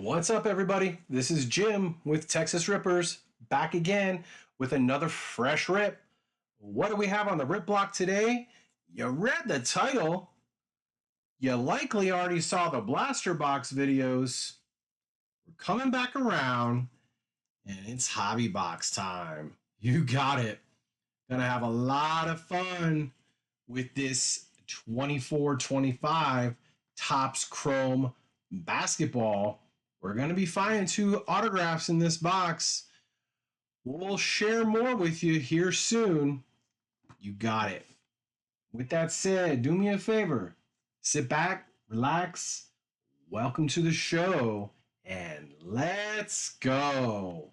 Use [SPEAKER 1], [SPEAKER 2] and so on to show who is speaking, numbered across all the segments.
[SPEAKER 1] What's up, everybody? This is Jim with Texas Rippers, back again with another fresh rip. What do we have on the rip block today? You read the title. You likely already saw the blaster box videos. We're coming back around, and it's hobby box time. You got it. Gonna have a lot of fun with this 24-25 Topps Chrome basketball. We're going to be finding 2 autographs in this box. We'll share more with you here soon. You got it. With that said, do me a favor. Sit back, relax. Welcome to the show, and let's go.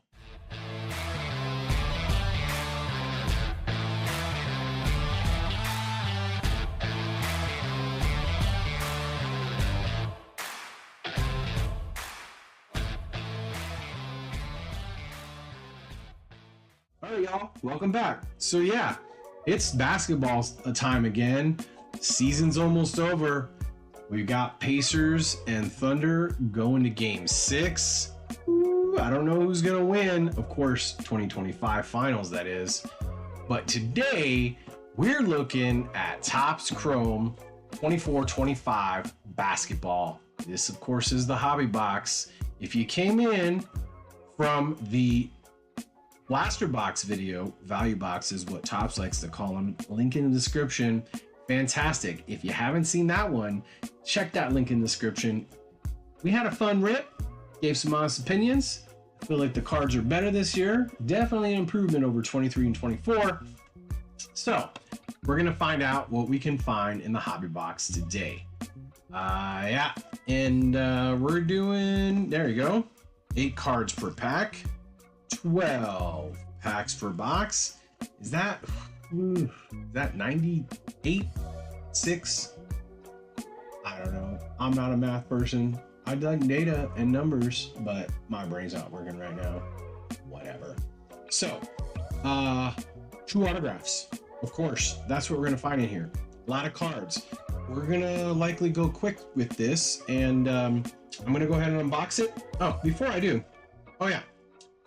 [SPEAKER 1] All right, y'all, welcome back. So yeah, it's basketball time again. Season's almost over. We've got Pacers and Thunder going to game 6. Ooh, I don't know who's gonna win. Of course, 2025 finals, that is. But today, we're looking at Topps Chrome 24-25 basketball. This, of course, is the hobby box. If you came in from the blaster box video, value box is what Topps likes to call them, link in the description. Fantastic. If you haven't seen that one, check that link in the description. We had a fun rip, gave some honest opinions. I feel like the cards are better this year. Definitely an improvement over 23 and 24. So we're gonna find out what we can find in the hobby box today. We're doing, there you go, 8 cards per pack. 12 packs per box. Is that 98? 6? I don't know. I'm not a math person. I like data and numbers, but my brain's not working right now. Whatever. So, 2 autographs. Of course, that's what we're gonna find in here. A lot of cards. We're gonna likely go quick with this, and I'm gonna go ahead and unbox it. Oh, before I do, oh yeah.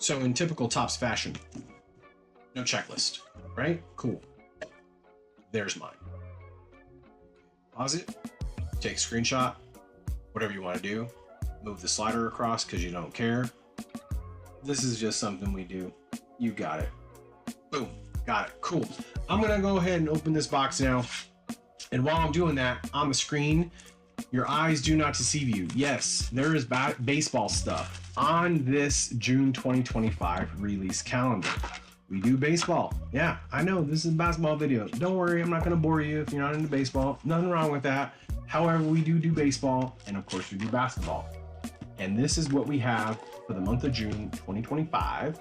[SPEAKER 1] So in typical Topps fashion, no checklist, right? Cool. There's mine. Pause it, take a screenshot, whatever you want to do. Move the slider across because you don't care. This is just something we do. You got it. Boom, got it, cool. I'm gonna go ahead and open this box now. And while I'm doing that, on the screen, your eyes do not deceive you. Yes, there is baseball stuff on this June 2025 release calendar. We do baseball. Yeah, I know this is a basketball video. Don't worry, I'm not going to bore you if you're not into baseball. Nothing wrong with that. However, we do baseball, and of course we do basketball. And this is what we have for the month of June 2025.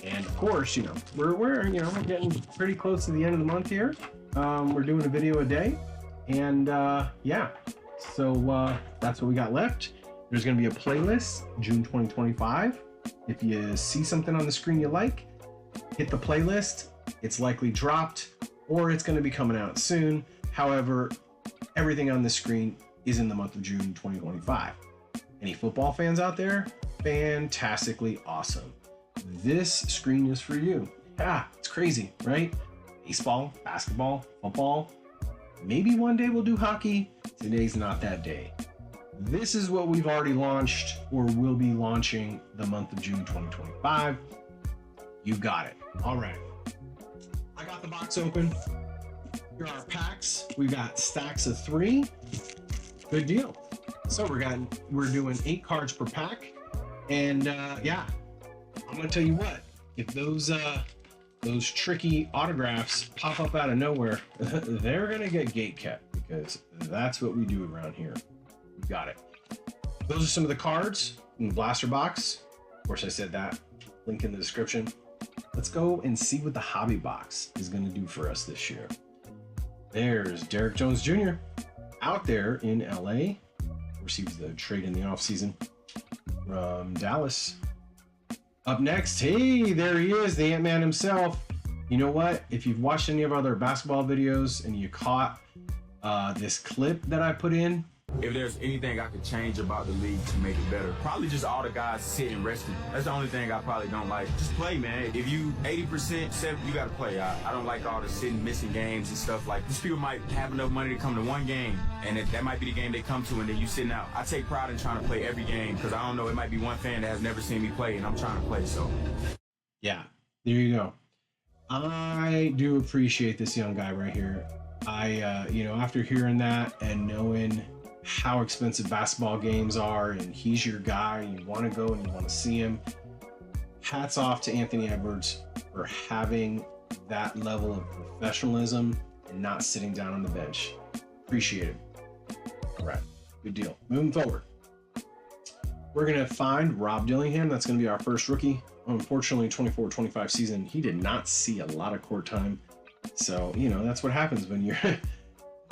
[SPEAKER 1] And of course, we're getting pretty close to the end of the month here. We're doing a video a day, and yeah. So that's what we got left. There's going to be a playlist, June 2025. If you see something on the screen you like, hit the playlist. It's likely dropped, or it's going to be coming out soon. However, everything on the screen is in the month of June 2025. Any football fans out there? Fantastically awesome. This screen is for you. Yeah, it's crazy, right? Baseball, basketball, football. Maybe one day we'll do hockey. Today's not that day. This is what we've already launched or will be launching the month of June 2025. You got it. All right. I got the box open. Here are our packs. We got stacks of 3. Good deal. So we're doing 8 cards per pack. And yeah, I'm gonna tell you what, if those tricky autographs pop up out of nowhere, they're gonna get gate kept, because that's what we do around here. You got it. Those are some of the cards in the blaster box. Of course, I said that. Link in the description. Let's go and see what the hobby box is gonna do for us this year. There's Derrick Jones Jr. out there in LA. Receives the trade in the offseason from Dallas. Up next, hey, there he is, the Ant-Man himself. You know what? If you've watched any of our other basketball videos and you caught this clip that I put in
[SPEAKER 2] If there's anything I could change about the league to make it better, probably just all the guys sitting resting. That's the only thing I probably don't like. Just play, man. If you 80%, 70, you got to play. I don't like all the sitting, missing games and stuff like these. People might have enough money to come to one game, and that might be the game they come to, and then you sitting out. I take pride in trying to play every game because I don't know, it might be one fan that has never seen me play, and I'm trying to play, so.
[SPEAKER 1] Yeah, there you go. I do appreciate this young guy right here. After hearing that and knowing how expensive basketball games are, and he's your guy, you want to go and you want to see him. Hats off to Anthony Edwards for having that level of professionalism and not sitting down on the bench. Appreciate it. All right, good deal. Moving forward, we're going to find Rob Dillingham. That's going to be our first rookie. Unfortunately, 24-25 season, he did not see a lot of court time. So, that's what happens when you're...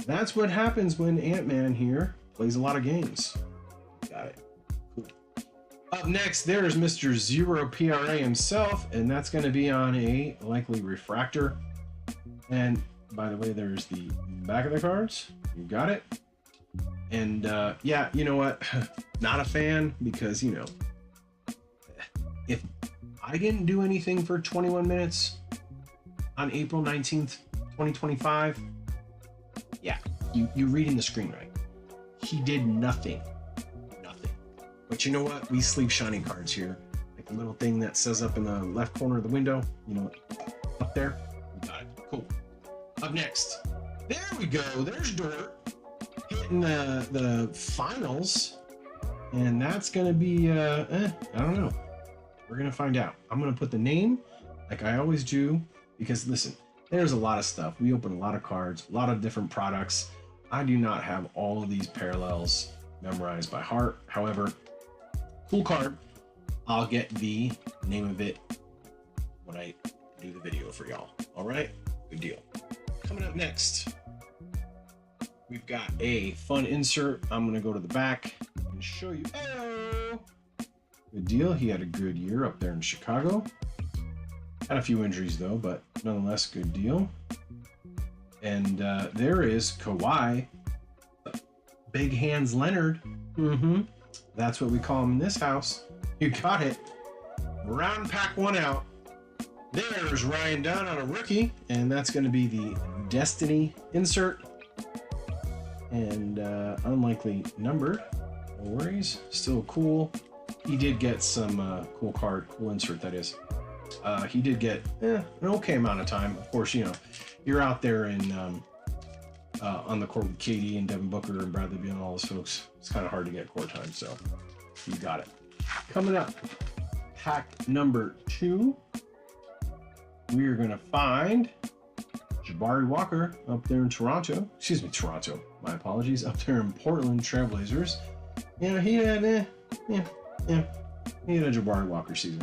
[SPEAKER 1] That's what happens when Ant-Man here plays a lot of games. Got it. Cool. Up next, there's Mr. Zero PRA himself, and that's going to be on a likely refractor. And by the way, there's the back of the cards. You got it. And you know what? Not a fan because, if I didn't do anything for 21 minutes on April 19th, 2025, yeah, you're reading the screen right. He did nothing. But you know what? We sleeve shiny cards here. Like the little thing that says up in the left corner of the window. Up there. We got it. Cool. Up next. There we go. There's Dort hitting the finals. And that's going to be, I don't know. We're going to find out. I'm going to put the name like I always do. Because listen, there's a lot of stuff. We open a lot of cards, a lot of different products. I do not have all of these parallels memorized by heart. However, cool card. I'll get the name of it when I do the video for y'all. All right, good deal. Coming up next, we've got a fun insert. I'm gonna go to the back and show you. Oh, good deal. He had a good year up there in Chicago. Had a few injuries though, but nonetheless, good deal. And there is Kawhi, Big Hands Leonard. That's what we call him in this house. You got it. Round pack one out. There's Ryan Dunn on a rookie, and that's going to be the Destiny insert. And unlikely numbered. No worries. Still cool. He did get some cool insert that is. He did get an okay amount of time. Of course, you're out there in on the court with KD and Devin Booker and Bradley Beal and all those folks. It's kind of hard to get court time, so you got it. Coming up, pack number 2, we are gonna find Jabari Walker up there in Toronto. Excuse me, Toronto. My apologies. Up there in Portland Trailblazers. He had he had a Jabari Walker season.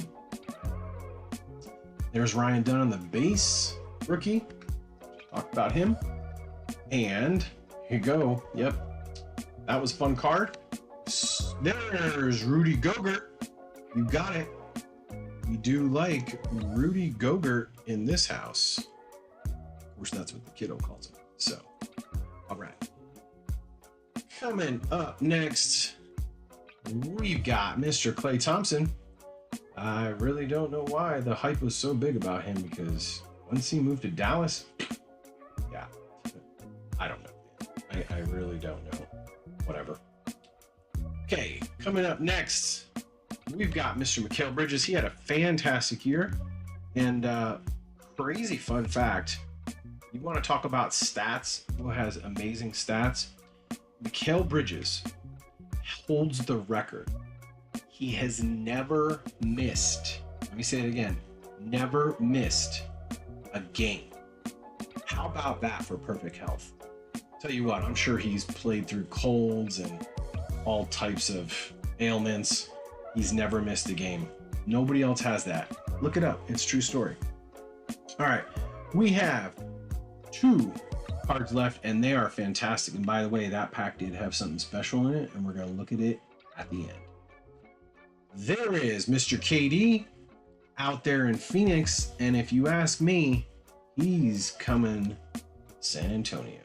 [SPEAKER 1] There's Ryan Dunn on the base rookie. Talk about him. And here you go. Yep. That was a fun card. There's Rudy Gobert. You got it. We do like Rudy Gobert in this house. Of course, that's what the kiddo calls him. So, all right. Coming up next, we've got Mr. Klay Thompson. I really don't know why the hype was so big about him, because once he moved to Dallas, yeah, I don't know. I really don't know. Whatever. Okay, coming up next, we've got Mr. Mikal Bridges. He had a fantastic year. And crazy fun fact, you want to talk about stats, who has amazing stats? Mikal Bridges holds the record. He has never missed, let me say it again, never missed a game. How about that for perfect health? Tell you what, I'm sure he's played through colds and all types of ailments. He's never missed a game. Nobody else has that. Look it up. It's a true story. All right. We have 2 cards left, and they are fantastic. And by the way, that pack did have something special in it, and we're going to look at it at the end. There is Mr. KD out there in Phoenix, and if you ask me, he's coming San Antonio.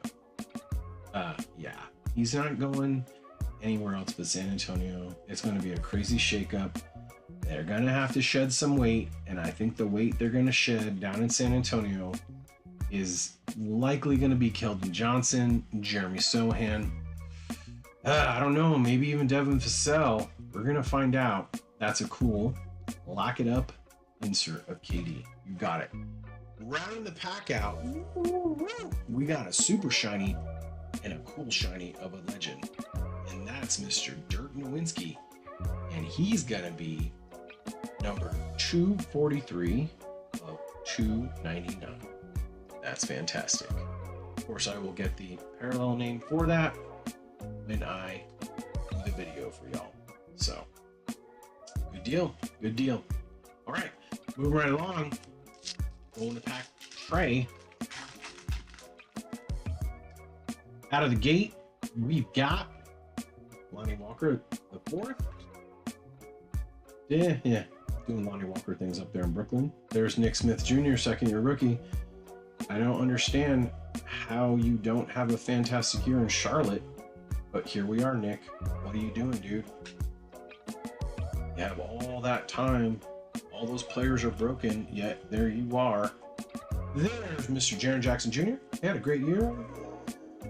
[SPEAKER 1] Yeah, he's not going anywhere else but San Antonio. It's going to be a crazy shakeup. They're going to have to shed some weight, and I think the weight they're going to shed down in San Antonio is likely going to be Keldon Johnson, Jeremy Sohan. I don't know, maybe even Devin Vassell. We're going to find out. That's a cool lock it up insert of KD. You got it. Rounding the pack out, we got a super shiny and a cool shiny of a legend. And that's Mr. Dirk Nowitzki. And he's going to be number 243 of 299. That's fantastic. Of course, I will get the parallel name for that when I do the video for y'all. So, good deal. Good deal. All right, moving right along. Rolling the pack tray. Out of the gate, we've got Lonnie Walker the fourth. Yeah. Doing Lonnie Walker things up there in Brooklyn. There's Nick Smith Jr., second-year rookie. I don't understand how you don't have a fantastic year in Charlotte, but here we are, Nick. What are you doing, dude? You have all that time. All those players are broken, yet there you are. There's Mr. Jaren Jackson Jr. He had a great year.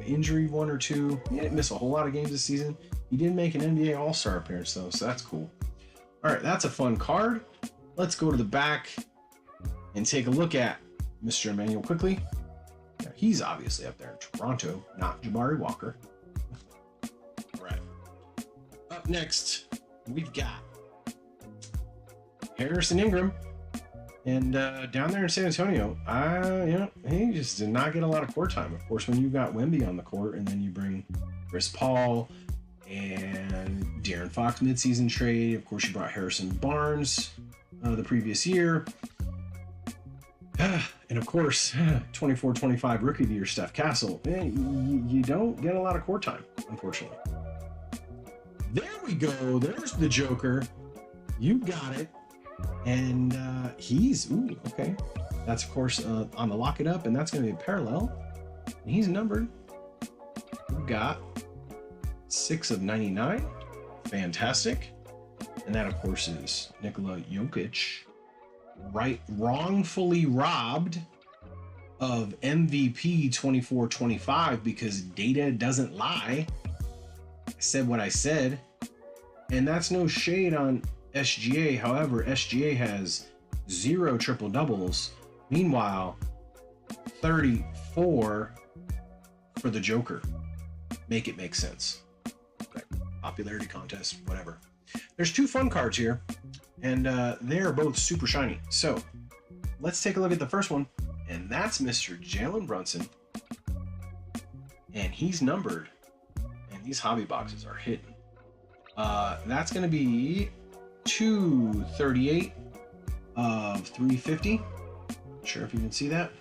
[SPEAKER 1] Injury, one or two. He didn't miss a whole lot of games this season. He did make an NBA All-Star appearance, though, so that's cool. All right, that's a fun card. Let's go to the back and take a look at Mr. Emmanuel quickly. Now, he's obviously up there in Toronto, not Jabari Walker. All right. Up next, we've got Harrison Ingram. And down there in San Antonio, he just did not get a lot of court time. Of course, when you got Wemby on the court and then you bring Chris Paul and De'Aaron Fox midseason trade. Of course, you brought Harrison Barnes the previous year. And of course, 24-25 Rookie of the Year, Steph Castle. You don't get a lot of court time, unfortunately. There we go. There's the Joker. You got it. And he's, okay. That's, of course, on the Lock It Up, and that's going to be a parallel. And he's numbered. We've got 6 of 99. Fantastic. And that, of course, is Nikola Jokic. Wrongfully robbed of MVP 24-25 because data doesn't lie. I said what I said. And that's no shade on SGA. However, SGA has 0 triple doubles. Meanwhile, 34 for the Joker. Make it make sense. Okay. Popularity contest, whatever. There's 2 fun cards here, and they're both super shiny. So let's take a look at the first one, and that's Mr. Jalen Brunson. And he's numbered, and these hobby boxes are hidden. That's going to be 238 of 350. Not sure if you can see that.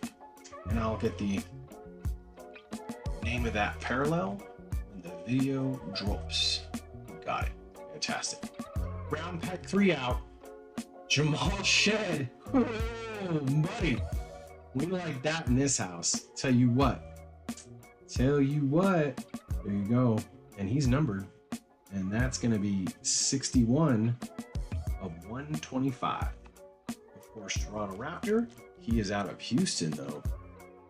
[SPEAKER 1] And I'll get the name of that parallel when the video drops. Got it. Fantastic. Round pack 3 out. Jamal Shed. Oh, buddy. We like that in this house. Tell you what. There you go. And he's numbered. And that's going to be 61 of 125. Of course, Toronto Raptor. He is out of Houston, though.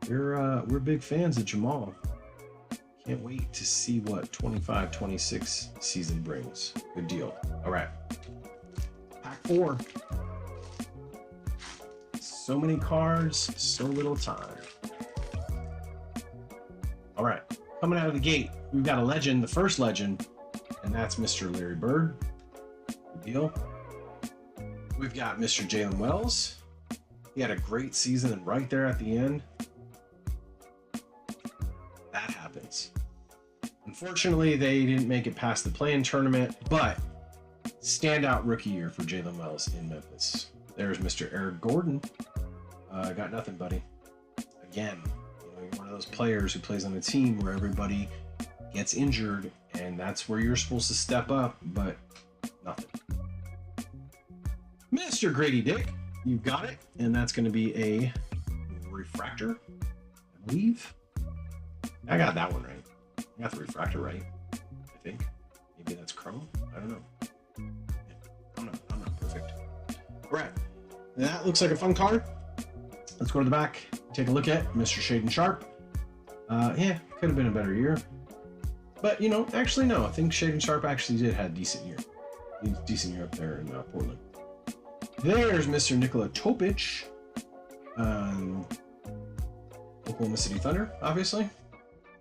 [SPEAKER 1] We're big fans of Jamal. Can't wait to see what 25-26 season brings. Good deal. All right. Pack 4. So many cards, so little time. All right. Coming out of the gate, we've got a legend, the first legend, and that's Mr. Larry Bird. Good deal. We've got Mr. Jalen Wells. He had a great season, and right there at the end, that happens. Unfortunately, they didn't make it past the play-in tournament, but standout rookie year for Jalen Wells in Memphis. There's Mr. Eric Gordon. Got nothing, buddy. Again, you're one of those players who plays on a team where everybody gets injured, and that's where you're supposed to step up, but nothing. Mr. Grady Dick, you got it, and that's going to be a refractor, I believe. I got that one right. I got the refractor right, I think. Maybe that's Chrome. I don't know. Yeah, I'm not perfect. All right. That looks like a fun card. Let's go to the back. Take a look at Mr. Shaden Sharp. Yeah, could have been a better year. But, you know, actually, no. I think Shaden Sharp actually did have a decent year. Decent year up there in Portland. There's Mr. Nikola Topic. Oklahoma City Thunder, obviously.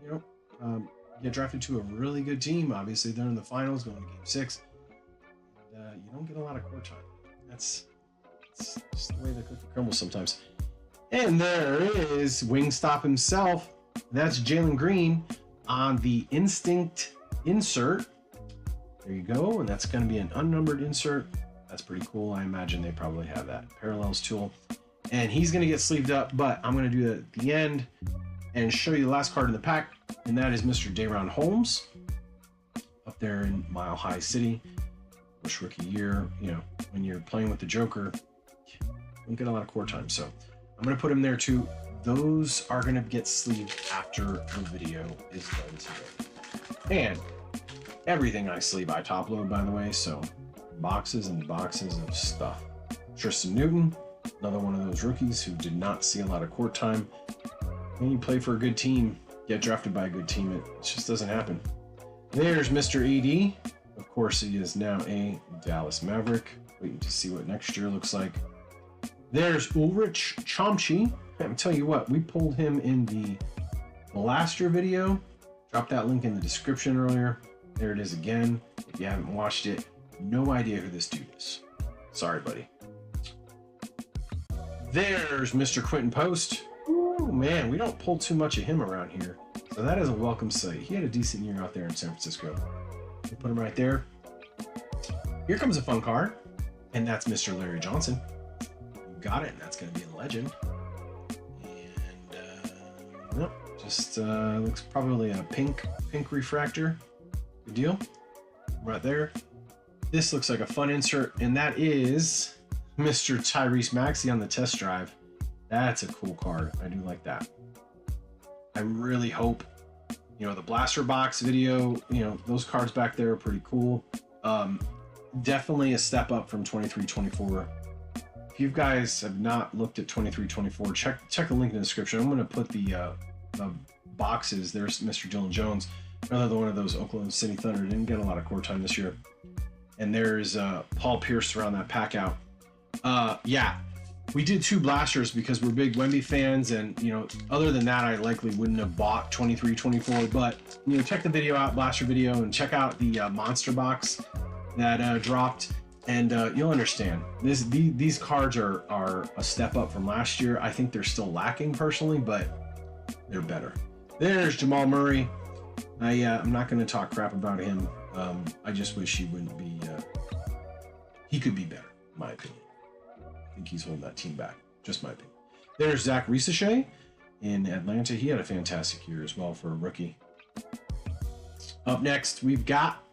[SPEAKER 1] You know, get drafted to a really good team. Obviously, they're in the finals, going to Game 6. And, you don't get a lot of court time. That's just the way the cookie crumbles sometimes. And there is Wingstop himself. That's Jalen Green on the Instinct insert. There you go. And that's going to be an unnumbered insert. That's pretty cool. I imagine they probably have that parallels tool. And he's going to get sleeved up, but I'm going to do that at the end and show you the last card in the pack. And that is Mr. Dayron Holmes up there in Mile High City. First rookie year, you know, when you're playing with the Joker, you don't get a lot of core time. So I'm going to put him there too. Those are going to get sleeved after the video is done today. And everything I sleeve, I top load, by the way. So boxes and boxes of stuff. Tristan Newton, another one of those rookies who did not see a lot of court time. When you play for a good team, get drafted by a good team, it just doesn't happen. There's Mr. AD. Of course, he is now a Dallas Maverick. Waiting to see what next year looks like. There's Ulrich Chomchi. I'm telling you what, we pulled him in the last year video. Dropped that link in the description earlier. There it is again. If you haven't watched it, no idea who this dude is. Sorry, buddy. There's Mr. Quentin Post. Ooh, man, we don't pull too much of him around here. So that is a welcome sight. He had a decent year out there in San Francisco. We'll put him right there. Here comes a fun card, and that's Mr. Larry Johnson. You got it, and that's going to be a legend. And, nope, just looks probably a pink refractor. Good deal. Right there. This looks like a fun insert, and that is Mr. Tyrese Maxey on the test drive. That's a cool card. I do like that. I really hope, you know, the blaster box video, you know, those cards back there are pretty cool. Definitely a step up from 23-24. If you guys have not looked at 23-24, check the link in the description. I'm going to put the boxes. There's Mr. Dylan Jones, another one of those Oklahoma City Thunder. Didn't get a lot of court time this year. And there's Paul Pierce around that pack out. Yeah, we did 2 blasters because we're big Wemby fans, and you know, other than that, I likely wouldn't have bought 23-24. But you know, check the video out, blaster video, and check out the monster box that dropped, and you'll understand. These cards are a step up from last year. I think they're still lacking personally, but they're better. There's Jamal Murray. I'm not going to talk crap about him. I just wish he wouldn't be. He could be better, in my opinion. I think he's holding that team back. Just my opinion. There's Zach Risachet in Atlanta. He had a fantastic year as well for a rookie. Up next, we've got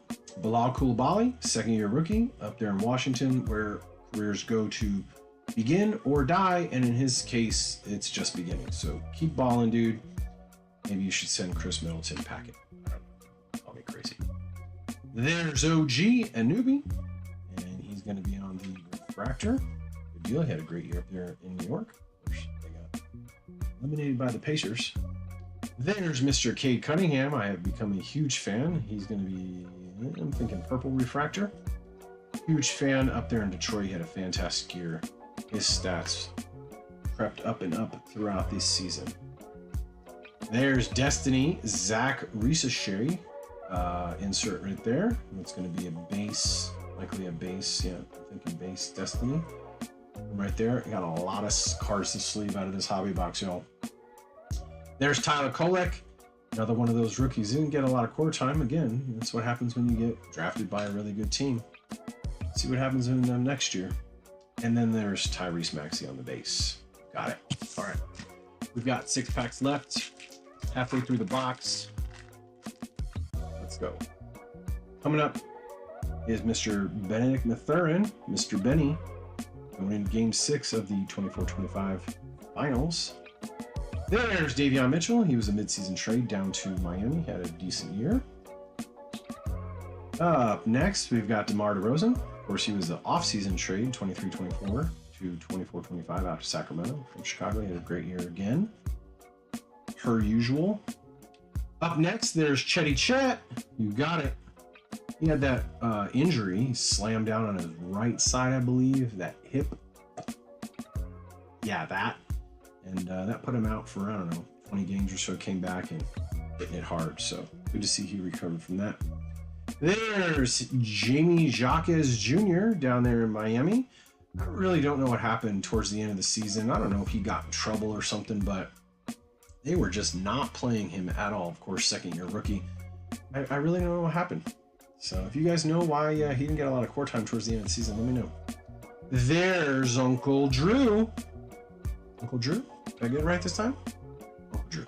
[SPEAKER 1] Bilal Coulibaly, second-year rookie, up there in Washington, where careers go to begin or die, and in his case, it's just beginning. So keep balling, dude. Maybe you should send Chris Middleton a packet. I don't know. I'll be crazy. There's OG Anunoby, and he's going to be on the refractor. Good deal. He had a great year up there in New York. They got eliminated by the Pacers. There's Mr. Cade Cunningham. I have become a huge fan. He's going to be, I'm thinking purple refractor. Huge fan up there in Detroit. He had a fantastic year. His stats crept up and up throughout this season. There's Destiny Zach Risachet. Insert right there. It's going to be a base, likely a base. Yeah, I'm thinking base Destiny. Right there. I got a lot of cards to sleeve out of this hobby box, y'all. There's Tyler Kolek, another one of those rookies. Didn't get a lot of core time. Again, that's what happens when you get drafted by a really good team. See what happens in them next year. And then there's Tyrese Maxey on the base. Got it. All right. We've got 6 packs left. Halfway through the box. Let's go. Coming up is Mr. Benedict Mathurin, Mr. Benny, going into Game 6 of the 24-25 Finals. There's Davion Mitchell. He was a midseason trade down to Miami. Had a decent year. Up next, we've got DeMar DeRozan. Of course, he was the off-season trade, 23-24 to 24-25 out of Sacramento from Chicago. He had a great year again, per usual. Up next, there's Chetty Chet. You got it. He had that injury. He slammed down on his right side, I believe, that hip. Yeah, that. And that put him out for, I don't know, 20 games or so. Came back and hitting it hard. So good to see he recovered from that. There's Jamie Jacques Jr. down there in Miami. I really don't know what happened towards the end of the season. I don't know if he got in trouble or something, but they were just not playing him at all. Of course, second-year rookie. I really don't know what happened. So if you guys know why he didn't get a lot of court time towards the end of the season, let me know. There's Uncle Drew. Uncle Drew? Did I get it right this time? Uncle Drew.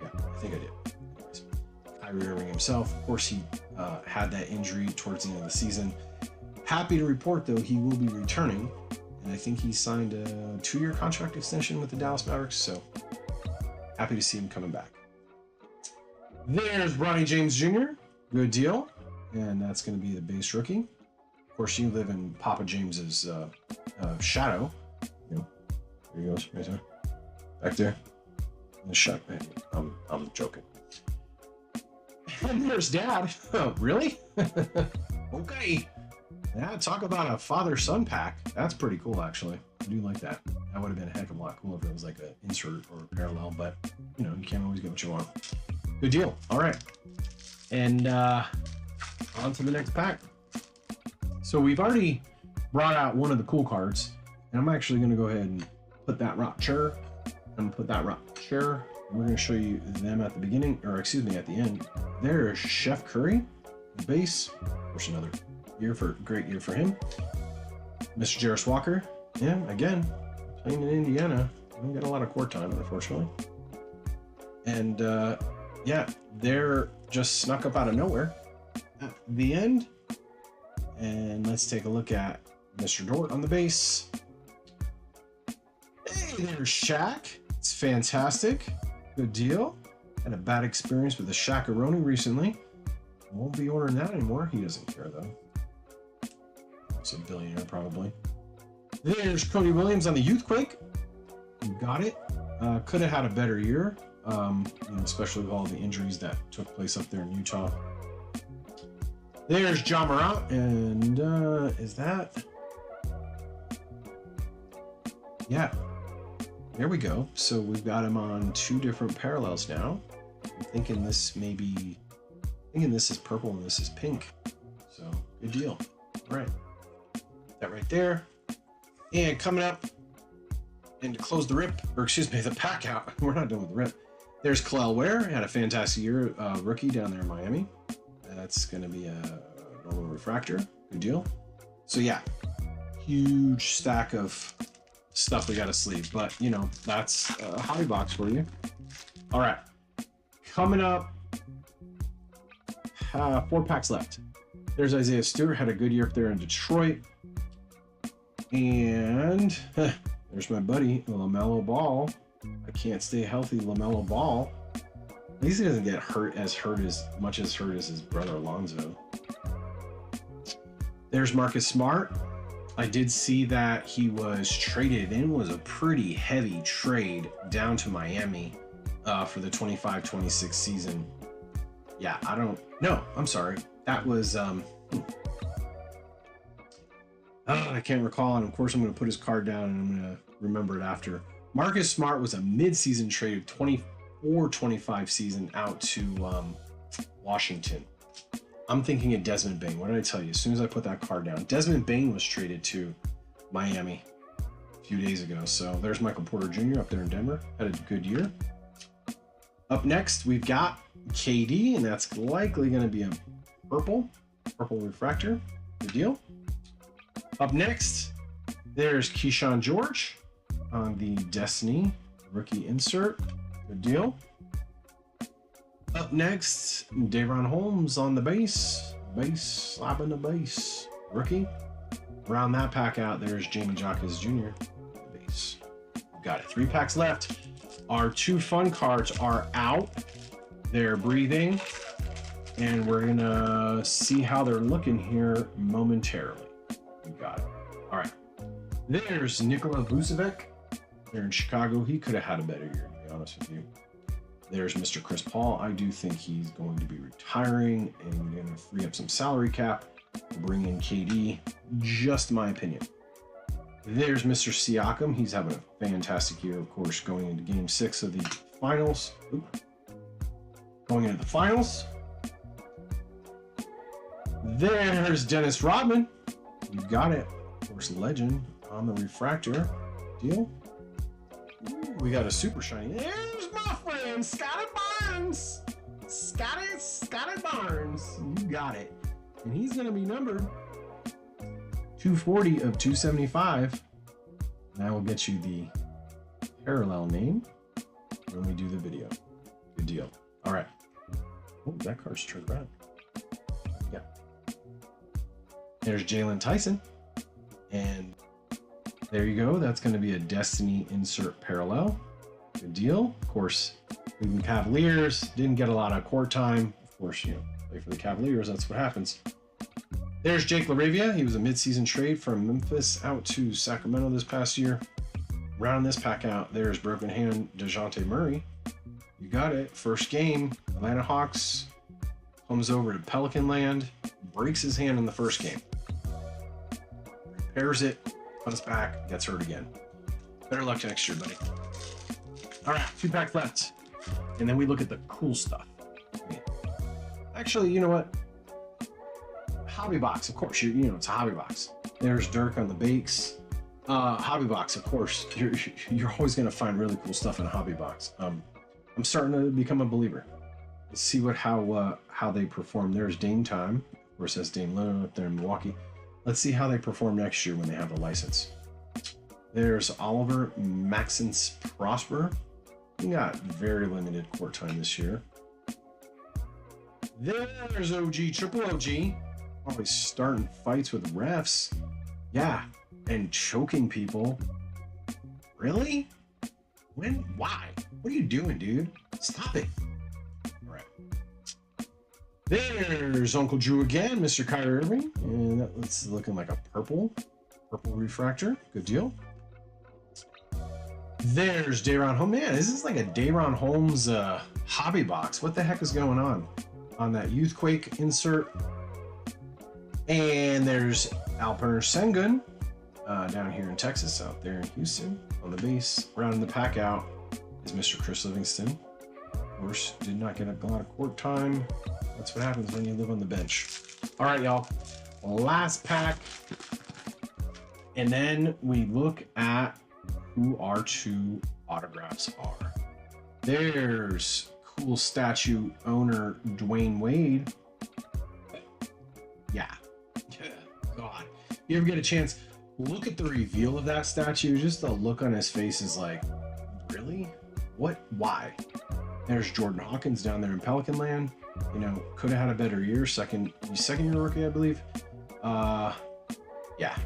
[SPEAKER 1] Yeah, I think I did. Anyways, Kyrie Irving himself. Of course, he had that injury towards the end of the season. Happy to report, though, he will be returning. And I think he signed a 2-year contract extension with the Dallas Mavericks. So happy to see him coming back. There's Bronny James Jr. Good deal. And that's going to be the base rookie. Of course, you live in Papa James's shadow. You know, there he goes, right there. Back there. The shot. I'm joking. And there's Dad. Oh, really? Okay. Yeah, talk about a father-son pack. That's pretty cool, actually. I do like that. That would have been a heck of a lot cooler if it was like an insert or a parallel, but, you know, you can't always get what you want. Good deal. All right. And on to the next pack. So we've already brought out one of the cool cards, and I'm actually going to go ahead and put that rock chair. I'm going to put that rock chair. We're going to show you them at the beginning, or excuse me, at the end. There's Chef Curry, the base. Of course, another great year for him. Mr. Jarris Walker. Yeah, again, playing in Indiana. Don't get a lot of court time, unfortunately. And yeah, they're just snuck up out of nowhere at the end. And let's take a look at Mr. Dort on the base. Hey, there's Shaq. It's fantastic. Good deal. Had a bad experience with the Shaq-a-roni recently. Won't be ordering that anymore. He doesn't care, though. He's a billionaire, probably. There's Cody Williams on the Youthquake. You got it. Could have had a better year, you know, especially with all the injuries that took place up there in Utah. There's John Morant, and is that? Yeah, there we go. So we've got him on 2 different parallels now. I'm thinking this is purple and this is pink. So good deal. All right, that right there. And coming up, and to close the rip, or excuse me, the pack out. We're not done with the rip. There's Kel'el Ware. Had a fantastic year, rookie down there in Miami. That's going to be a normal refractor. Good deal. So yeah, huge stack of stuff we got to sleeve. But, you know, that's a hobby box for you. All right. Coming up, 4 packs left. There's Isaiah Stewart. Had a good year up there in Detroit. And there's my buddy, LaMelo Ball. I can't stay healthy, LaMelo Ball. At least he doesn't get hurt as much as his brother Alonzo. There's Marcus Smart. I did see that he was traded in. Was a pretty heavy trade down to Miami for the 25-26 season. Yeah, I'm sorry. That was I can't recall, and of course I'm going to put his card down and I'm going to remember it after. Marcus Smart was a mid-season trade, 24-25 season out to Washington. I'm thinking of Desmond Bane. What did I tell you? As soon as I put that card down, Desmond Bane was traded to Miami a few days ago. So there's Michael Porter Jr. up there in Denver. Had a good year. Up next, we've got KD, and that's likely going to be a purple refractor. Good deal. Up next, there's Keyshawn George on the Destiny rookie insert. Good deal. Up next, Daron Holmes on the base. Slapping the base. Rookie. Round that pack out, there's Jamie Jacques Jr. Base. Got it. 3 packs left. Our 2 fun cards are out. They're breathing. And we're gonna see how they're looking here momentarily. You got it. All right. There's Nikola Vucevic. They're in Chicago. He could have had a better year, to be honest with you. There's Mr. Chris Paul. I do think he's going to be retiring and going to free up some salary cap to bring in KD. Just my opinion. There's Mr. Siakam. He's having a fantastic year, of course, going into Game 6 of the finals. Going into the finals. There's Dennis Rodman. You got it. Of course, legend on the refractor. Deal. Ooh, we got a super shiny. There's my friend, Scotty Barnes. Scotty Barnes. You got it. And he's going to be numbered 240 of 275. And I will get you the parallel name when we do the video. Good deal. All right. Oh, that card's turned around. Yeah. There's Jalen Tyson. And there you go. That's going to be a Destiny insert parallel. Good deal. Of course, Cleveland Cavaliers didn't get a lot of court time. Of course, play for the Cavaliers. That's what happens. There's Jake LaRavia. He was a midseason trade from Memphis out to Sacramento this past year. Round this pack out, there's broken hand DeJounte Murray. You got it. First game, Atlanta Hawks comes over to Pelican Land, breaks his hand in the first game. Repairs it, comes back, gets hurt again. Better luck next year, buddy. All right, 2 packs left. And then we look at the cool stuff. Actually, you know what? Hobby box, of course. It's a hobby box. There's Dirk on the bakes. Hobby box, of course. You're always going to find really cool stuff in a hobby box. I'm starting to become a believer. Let's see how they perform. There's Dame Time. Of course, that's Dame Lillard up there in Milwaukee. Let's see how they perform next year when they have a license. There's Oliver Maxence Prosper. He got very limited court time this year. There's OG, Triple OG. Always starting fights with refs. Yeah, and choking people. Really? When? Why? What are you doing, dude? Stop it. All right. There's Uncle Drew again, Mr. Kyrie Irving. And that's looking like a purple refractor. Good deal. There's Day'Ron Holmes. Man, this is like a Day'Ron Holmes hobby box. What the heck is going on that Youthquake insert? And there's Alper Sengun down here in Texas, out there in Houston on the base. Rounding the pack out is Mr. Chris Livingston. Of course, did not get a lot of court time. That's what happens when you live on the bench. All right, y'all. Last pack. And then we look at who our 2 autographs are. There's cool statue owner Dwayne Wade. Yeah. God. You ever get a chance, look at the reveal of that statue. Just the look on his face is like, really? What? Why? There's Jordan Hawkins down there in Pelican Land. Could have had a better year. Second year rookie, I believe. Yeah.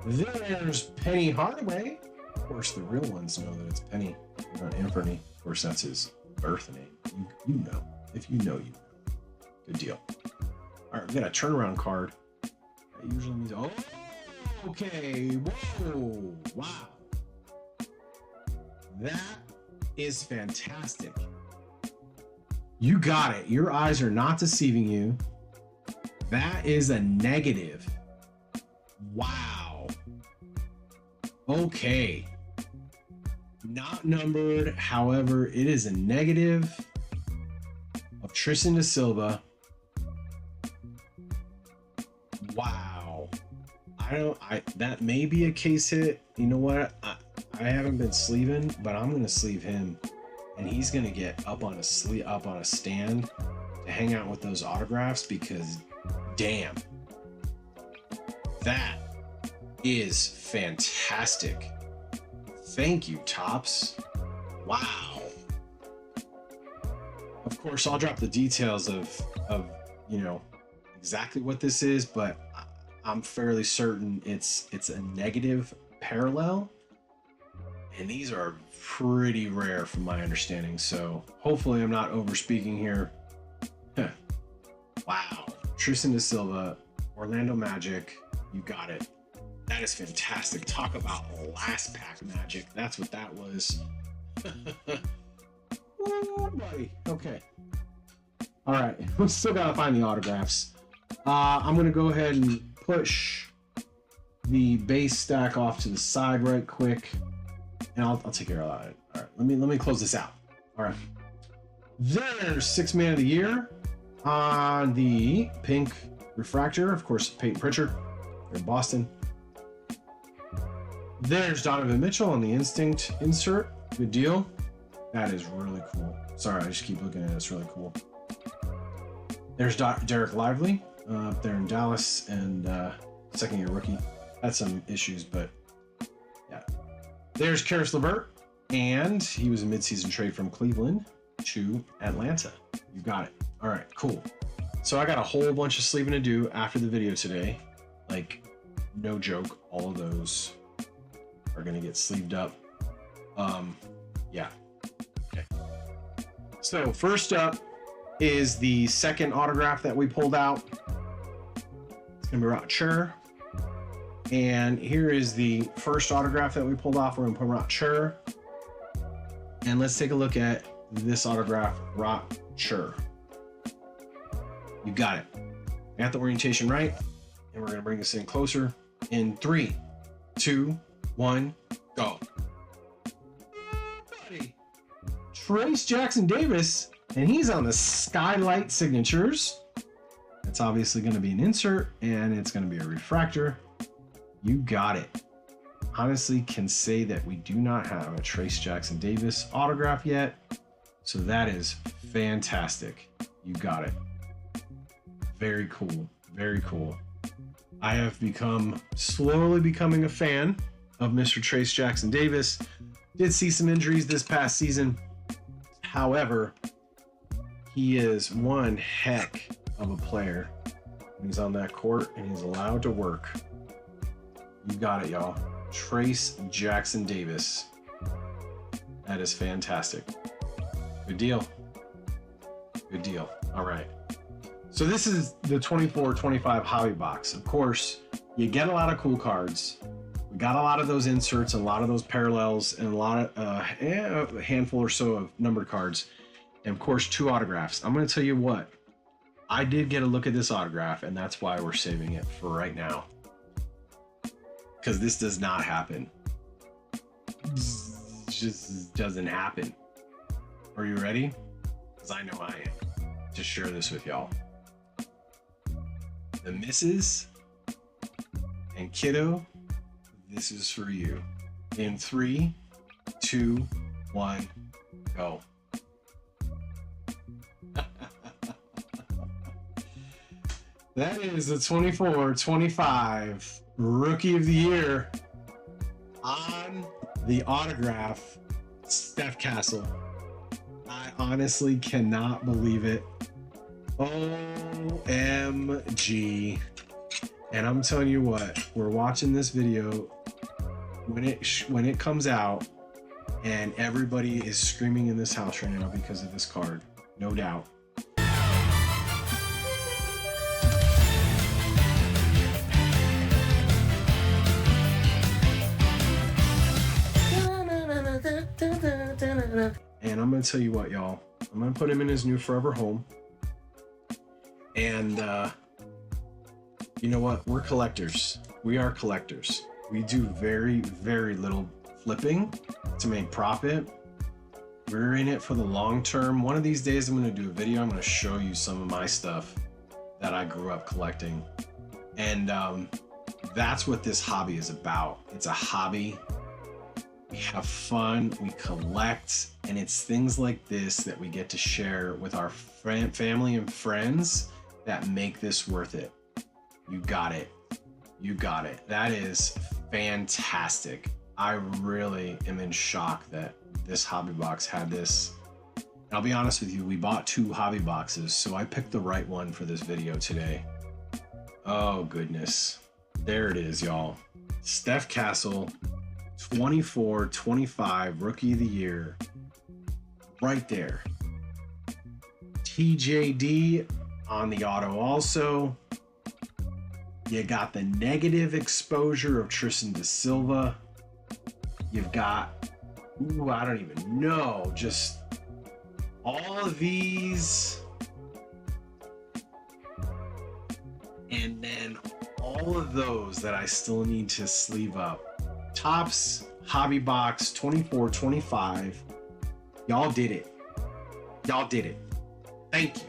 [SPEAKER 1] There's Penny Hardaway. Of course, the real ones know that it's Penny, not Anthony. Of course, that's his birth name. You know. If you know, you know. Good deal. All right, we got a turnaround card. That usually means, okay. Whoa. Wow. That is fantastic. You got it. Your eyes are not deceiving you. That is a negative. Wow. Okay. Not numbered. However, it is a negative of Tristan da Silva. Wow. That may be a case hit. You know what? I haven't been sleeving, but I'm going to sleeve him. And he's going to get up on a stand to hang out with those autographs because damn. That is fantastic. Thank you, Topps. Wow. Of course, I'll drop the details of exactly what this is, but I'm fairly certain it's a negative parallel. And these are pretty rare from my understanding. So hopefully I'm not over speaking here. Wow. Tristan da Silva, Orlando Magic. You got it. That is fantastic. Talk about last pack magic. That's what that was. Oh, buddy. Okay. All right. We still got to find the autographs. I'm going to go ahead and push the base stack off to the side right quick. And I'll take care of that. All right. Let me close this out. All right. There's 6 Man of the Year on the pink refractor. Of course, Peyton Pritchard in Boston. There's Donovan Mitchell on the Instinct insert. Good deal. That is really cool. Sorry, I just keep looking at it. It's really cool. There's Derek Lively up there in Dallas and second-year rookie. Had some issues, but yeah. There's Karis LeVert, and he was a midseason trade from Cleveland to Atlanta. You got it. All right, cool. So I got a whole bunch of sleeving to do after the video today. Like, no joke, all of those are gonna get sleeved up. Yeah. Okay. So first up is the second autograph that we pulled out. It's gonna be Rocher. And here is the first autograph that we pulled off. We're gonna put Rocher. And let's take a look at this autograph, Rocher. You got it. I got the orientation right. And we're gonna bring this in closer in 3, 2, 1, go. Buddy. Trace Jackson Davis, and he's on the Skylight Signatures. It's obviously going to be an insert, and it's going to be a refractor. You got it. Honestly, can say that we do not have a Trace Jackson Davis autograph yet, so that is fantastic. You got it. Very cool. Very cool. I have slowly becoming a fan of Mr. Trace Jackson Davis. Did see some injuries this past season. However, he is one heck of a player. He's on that court and he's allowed to work. You got it, y'all. Trace Jackson Davis. That is fantastic. Good deal. Good deal. All right. So this is the 24-25 hobby box. Of course, you get a lot of cool cards. We got a lot of those inserts and a lot of those parallels and a lot of a handful or so of numbered cards. And of course, 2 autographs. I'm going to tell you what, I did get a look at this autograph, and that's why we're saving it for right now. Because this does not happen. It just doesn't happen. Are you ready? Because I know I am. To share this with y'all. The misses and kiddo, this is for you. In 3, 2, 1, go. That is the 24-25 Rookie of the Year on the autograph, Steph Castle. I honestly cannot believe it. OMG. And I'm telling you what, we're watching this video when it comes out, and everybody is screaming in this house right now because of this card. No doubt. And I'm gonna tell you what, y'all. I'm gonna put him in his new forever home. And you know what? We're collectors. We are collectors. We do very, very little flipping to make profit. We're in it for the long term. One of these days I'm gonna do a video. I'm gonna show you some of my stuff that I grew up collecting. And that's what this hobby is about. It's a hobby. We have fun, we collect, and it's things like this that we get to share with our family and friends that make this worth it. You got it. You got it. That is fantastic. I really am in shock that this hobby box had this. And I'll be honest with you, we bought 2 hobby boxes, so I picked the right one for this video today. Oh goodness. There it is, y'all. Steph Castle 24-25 Rookie of the Year. Right there. TJD on the auto also. You got the negative exposure of Tristan da Silva. You've got, I don't even know, just all of these. And then all of those that I still need to sleeve up. Topps Hobby Box 24-25. Y'all did it. Y'all did it. Thank you.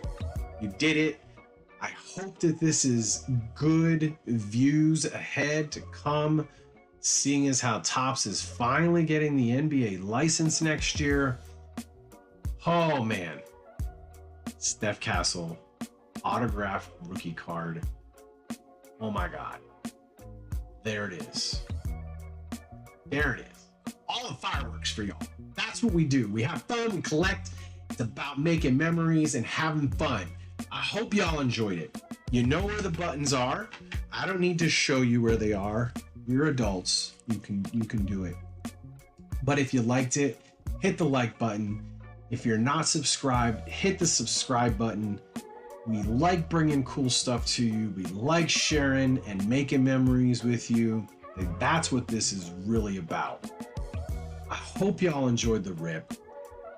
[SPEAKER 1] You did it. I hope that this is good views ahead to come, seeing as how Topps is finally getting the NBA license next year. Oh man. STEPHONCASTLE autographed rookie card. Oh my God. There it is. There it is. All the fireworks for y'all. That's what we do. We have fun, we collect. It's about making memories and having fun. I hope y'all enjoyed it. You know where the buttons are. I don't need to show you where they are. You're adults. You can do it. But if you liked it, hit the like button. If you're not subscribed, hit the subscribe button. We like bringing cool stuff to you. We like sharing and making memories with you. And that's what this is really about. I hope y'all enjoyed the rip.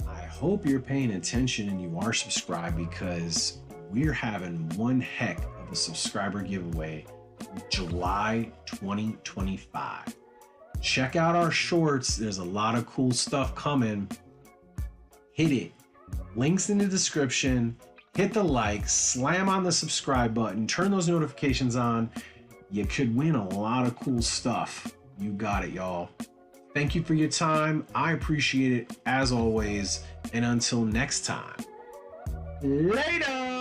[SPEAKER 1] I hope you're paying attention and you are subscribed, because we're having one heck of a subscriber giveaway July 2025. Check out our shorts. There's a lot of cool stuff coming. Hit it. Links in the description. Hit the like, slam on the subscribe button, turn those notifications on. You could win a lot of cool stuff. You got it, y'all. Thank you for your time. I appreciate it as always. And until next time, later.